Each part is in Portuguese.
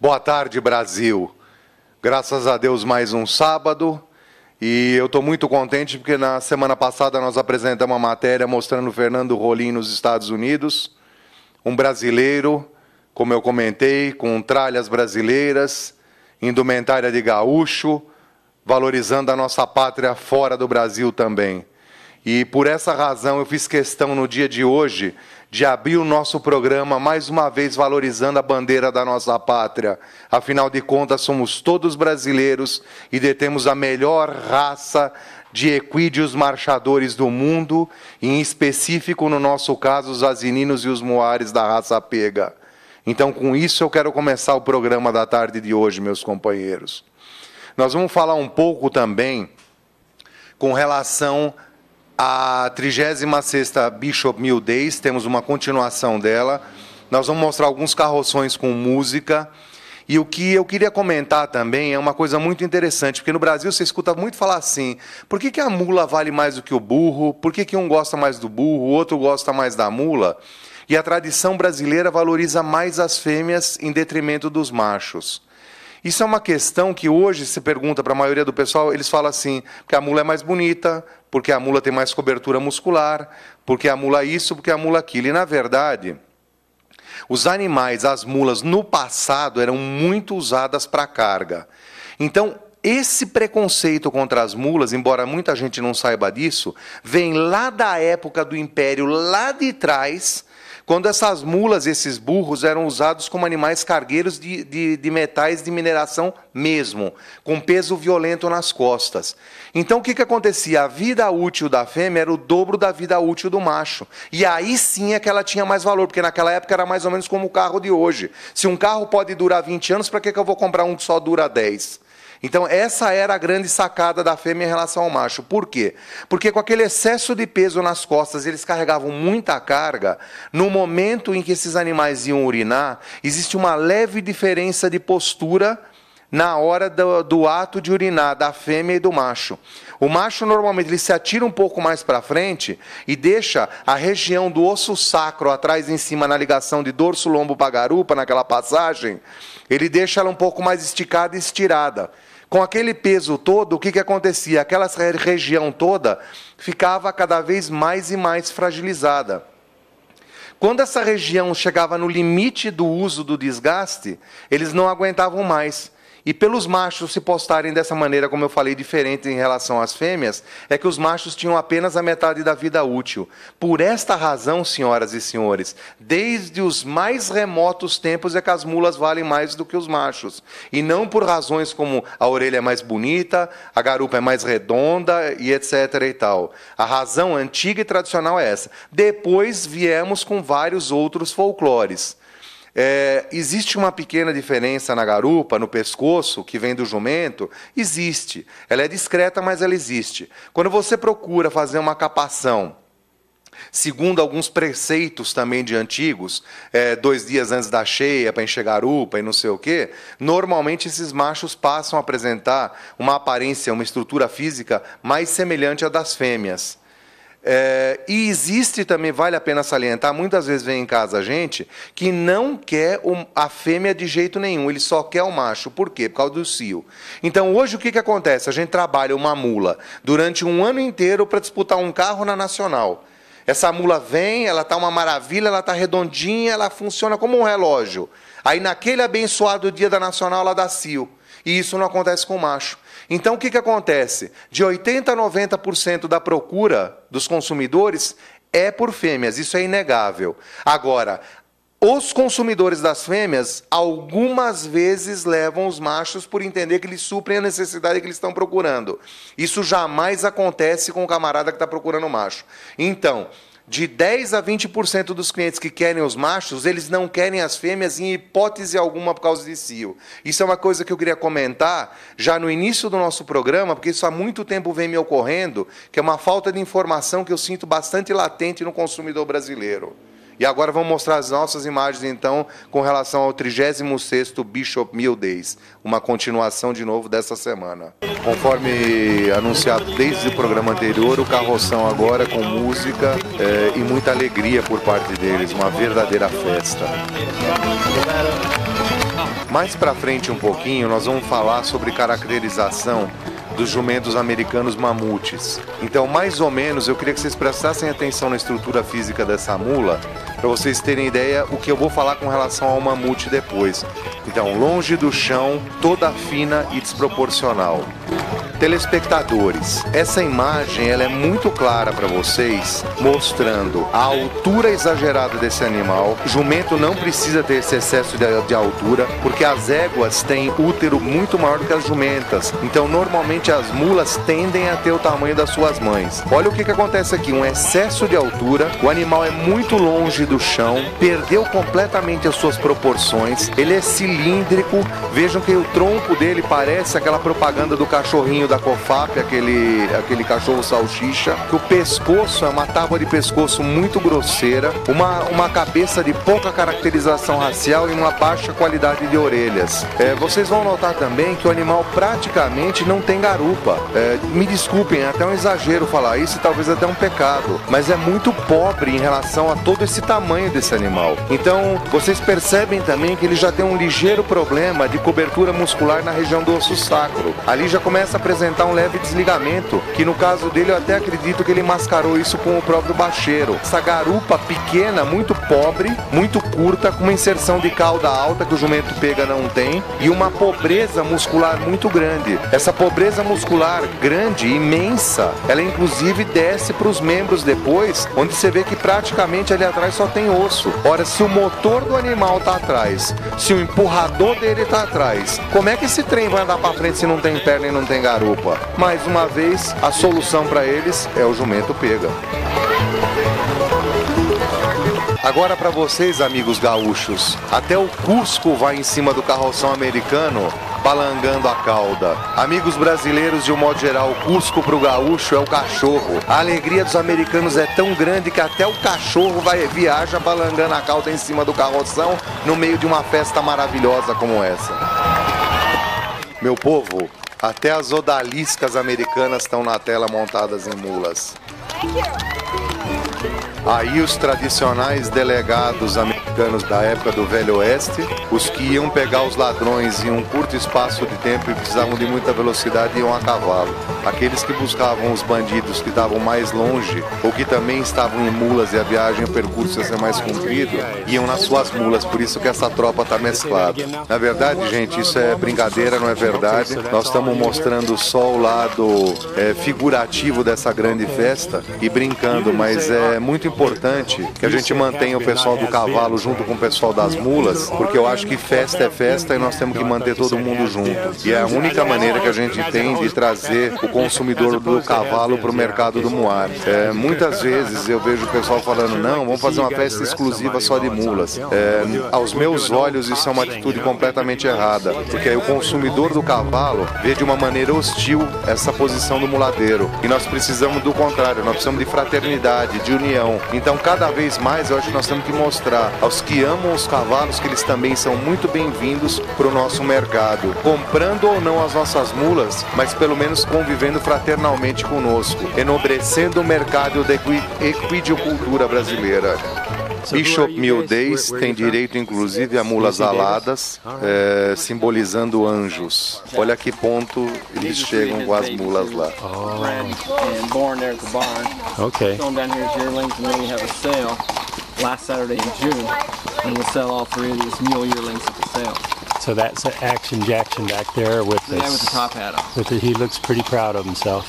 Boa tarde, Brasil. Graças a Deus, mais um sábado. E eu estou muito contente porque na semana passada nós apresentamos uma matéria mostrando o Fernando Rolim nos Estados Unidos. Um brasileiro, como eu comentei, com tralhas brasileiras, indumentária de gaúcho, valorizando a nossa pátria fora do Brasil também. E por essa razão eu fiz questão no dia de hoje de abrir o nosso programa mais uma vez valorizando a bandeira da nossa pátria. Afinal de contas, somos todos brasileiros e detemos a melhor raça de equídeos marchadores do mundo, em específico, no nosso caso, os asininos e os moares da raça pega. Então, com isso, eu quero começar o programa da tarde de hoje, meus companheiros. Nós vamos falar um pouco também com relação a 36ª Bishop Mill Days, temos uma continuação dela. Nós vamos mostrar alguns carroções com música. E o que eu queria comentar também é uma coisa muito interessante, porque no Brasil você escuta muito falar assim, por que a mula vale mais do que o burro? Por que um gosta mais do burro, o outro gosta mais da mula? E a tradição brasileira valoriza mais as fêmeas em detrimento dos machos. Isso é uma questão que hoje se pergunta para a maioria do pessoal, eles falam assim, porque a mula é mais bonita, porque a mula tem mais cobertura muscular, porque a mula isso, porque a mula aquilo. E, na verdade, os animais, as mulas, no passado, eram muito usadas para carga. Então, esse preconceito contra as mulas, embora muita gente não saiba disso, vem lá da época do Império, lá de trás, quando essas mulas, esses burros, eram usados como animais cargueiros de metais de mineração mesmo, com peso violento nas costas. Então, o que acontecia? A vida útil da fêmea era o dobro da vida útil do macho. E aí sim é que ela tinha mais valor, porque naquela época era mais ou menos como o carro de hoje. Se um carro pode durar 20 anos, para que eu vou comprar um que só dura 10? Então, essa era a grande sacada da fêmea em relação ao macho. Por quê? Porque com aquele excesso de peso nas costas, eles carregavam muita carga. No momento em que esses animais iam urinar, existe uma leve diferença de postura na hora do ato de urinar, da fêmea e do macho. O macho, normalmente, ele se atira um pouco mais para frente e deixa a região do osso sacro atrás em cima, na ligação de dorso, lombo para garupa, naquela passagem, ele deixa ela um pouco mais esticada e estirada. Com aquele peso todo, o que acontecia? Aquela região toda ficava cada vez mais e mais fragilizada. Quando essa região chegava no limite do uso do desgaste, eles não aguentavam mais. E pelos machos se postarem dessa maneira, como eu falei, diferente em relação às fêmeas, é que os machos tinham apenas a metade da vida útil. Por esta razão, senhoras e senhores, desde os mais remotos tempos é que as mulas valem mais do que os machos. E não por razões como a orelha é mais bonita, a garupa é mais redonda e etc. e tal. A razão antiga e tradicional é essa. Depois viemos com vários outros folclores. Existe uma pequena diferença na garupa, no pescoço, que vem do jumento? Existe. Ela é discreta, mas ela existe. Quando você procura fazer uma capação, segundo alguns preceitos também de antigos, 2 dias antes da cheia, para encher garupa e não sei o quê, normalmente esses machos passam a apresentar uma aparência, uma estrutura física mais semelhante à das fêmeas. E existe também, vale a pena salientar, muitas vezes vem em casa a gente que não quer a fêmea de jeito nenhum, ele só quer o macho. Por quê? Por causa do cio. Então, hoje, o que acontece? A gente trabalha uma mula durante um ano inteiro para disputar um carro na Nacional. Essa mula vem, ela está uma maravilha, ela está redondinha, ela funciona como um relógio. Aí, naquele abençoado dia da Nacional, ela dá cio. E isso não acontece com o macho. Então, o que acontece? De 80% a 90% da procura dos consumidores é por fêmeas, isso é inegável. Agora, os consumidores das fêmeas, algumas vezes levam os machos por entender que eles suprem a necessidade que eles estão procurando. Isso jamais acontece com o camarada que está procurando o macho. Então, de 10% a 20% dos clientes que querem os machos, eles não querem as fêmeas em hipótese alguma por causa de cio. Isso é uma coisa que eu queria comentar já no início do nosso programa, porque isso há muito tempo vem me ocorrendo, que é uma falta de informação que eu sinto bastante latente no consumidor brasileiro. E agora vamos mostrar as nossas imagens, então, com relação ao 36º Bishop Mill Days, uma continuação, de novo, dessa semana. Conforme anunciado desde o programa anterior, o carroção agora com música e muita alegria por parte deles, uma verdadeira festa. Mais para frente um pouquinho, nós vamos falar sobre caracterização dos jumentos americanos mamutes. Então, mais ou menos, eu queria que vocês prestassem atenção na estrutura física dessa mula, para vocês terem ideia o que eu vou falar com relação ao mamute depois. Então, longe do chão, toda fina e desproporcional. Telespectadores, essa imagem ela é muito clara para vocês, mostrando a altura exagerada desse animal. O jumento não precisa ter esse excesso de altura, porque as éguas têm útero muito maior do que as jumentas. Então, normalmente, as mulas tendem a ter o tamanho das suas mães. Olha o que acontece aqui, um excesso de altura, o animal é muito longe do chão, perdeu completamente as suas proporções, ele é cilíndrico, vejam que o tronco dele parece aquela propaganda do cachorrinho da COFAP, aquele cachorro salsicha, que o pescoço é uma tábua de pescoço muito grosseira, uma cabeça de pouca caracterização racial e uma baixa qualidade de orelhas. Vocês vão notar também que o animal praticamente não tem garupa. Me desculpem, é até um exagero falar isso e talvez até um pecado, mas é muito pobre em relação a todo esse tamanho desse animal. Então, vocês percebem também que ele já tem um ligeiro problema de cobertura muscular na região do osso sacro. Ali já começa a apresentar um leve desligamento, que no caso dele eu até acredito que ele mascarou isso com o próprio bacheiro. Essa garupa pequena, muito pobre, muito curta, com uma inserção de cauda alta que o jumento pega não tem, e uma pobreza muscular muito grande. Essa pobreza muscular grande, imensa, ela inclusive desce para os membros depois, onde você vê que praticamente ali atrás só tem osso. Ora, se o motor do animal tá atrás, se o empurrador dele tá atrás, como é que esse trem vai andar para frente se não tem perna e não tem garupa? Mais uma vez, a solução para eles é o jumento pega. Agora para vocês, amigos gaúchos, até o Cusco vai em cima do carroção americano balangando a cauda. Amigos brasileiros, de um modo geral, o Cusco pro gaúcho é o cachorro. A alegria dos americanos é tão grande que até o cachorro viaja balangando a cauda em cima do carroção no meio de uma festa maravilhosa como essa. Meu povo, até as odaliscas americanas estão na tela montadas em mulas. Aí os tradicionais delegados americanos da época do Velho Oeste, os que iam pegar os ladrões em um curto espaço de tempo e precisavam de muita velocidade, iam a cavalo. Aqueles que buscavam os bandidos que estavam mais longe ou que também estavam em mulas e a viagem, o percurso ia ser mais comprido, iam nas suas mulas, por isso que essa tropa está mesclada. Na verdade, gente, isso é brincadeira, não é verdade. Nós estamos mostrando só o lado figurativo dessa grande festa e brincando, mas é muito importante que a gente mantenha o pessoal do cavalo junto com o pessoal das mulas, porque eu acho que festa é festa e nós temos que manter todo mundo junto. E é a única maneira que a gente tem de trazer o consumidor do cavalo para o mercado do muar. Muitas vezes eu vejo o pessoal falando, não, vamos fazer uma festa exclusiva só de mulas. Aos meus olhos isso é uma atitude completamente errada, porque aí o consumidor do cavalo vê de uma maneira hostil essa posição do muladeiro. E nós precisamos do contrário, nós precisamos de fraternidade, de união. Então, cada vez mais, eu acho que nós temos que mostrar aos que amam os cavalos que eles também são muito bem-vindos para o nosso mercado, comprando ou não as nossas mulas, mas pelo menos convivendo fraternalmente conosco, enobrecendo o mercado da equidicultura brasileira. Bishop Mill Days tem direito, inclusive, a mulas aladas, simbolizando anjos. Olha a que ponto eles chegam com as mulas lá. Okay. Last Saturday in June, and we'll sell all 3 of these mule yearlings at the sale. So that's Action Jackson back there with the guy with the top hat on. He looks pretty proud of himself.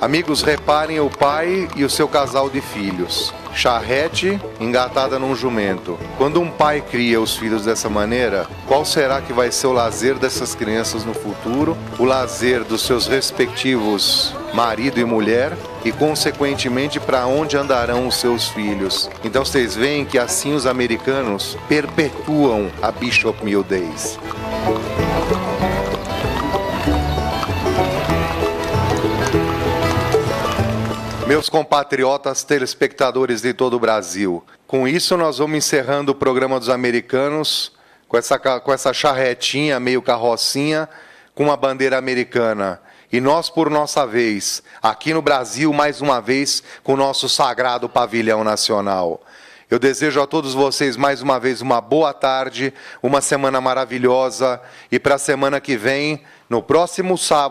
Amigos, reparem o pai e o seu casal de filhos. Charrete engatada num jumento. Quando um pai cria os filhos dessa maneira, qual será que vai ser o lazer dessas crianças no futuro? O lazer dos seus respectivos marido e mulher e, consequentemente, para onde andarão os seus filhos. Então vocês veem que assim os americanos perpetuam a Bishop Mill Days. Meus compatriotas telespectadores de todo o Brasil, com isso nós vamos encerrando o programa dos americanos com essa charretinha, meio carrocinha, com uma bandeira americana. E nós, por nossa vez, aqui no Brasil, mais uma vez, com o nosso sagrado pavilhão nacional. Eu desejo a todos vocês, mais uma vez, uma boa tarde, uma semana maravilhosa, e para a semana que vem, no próximo sábado,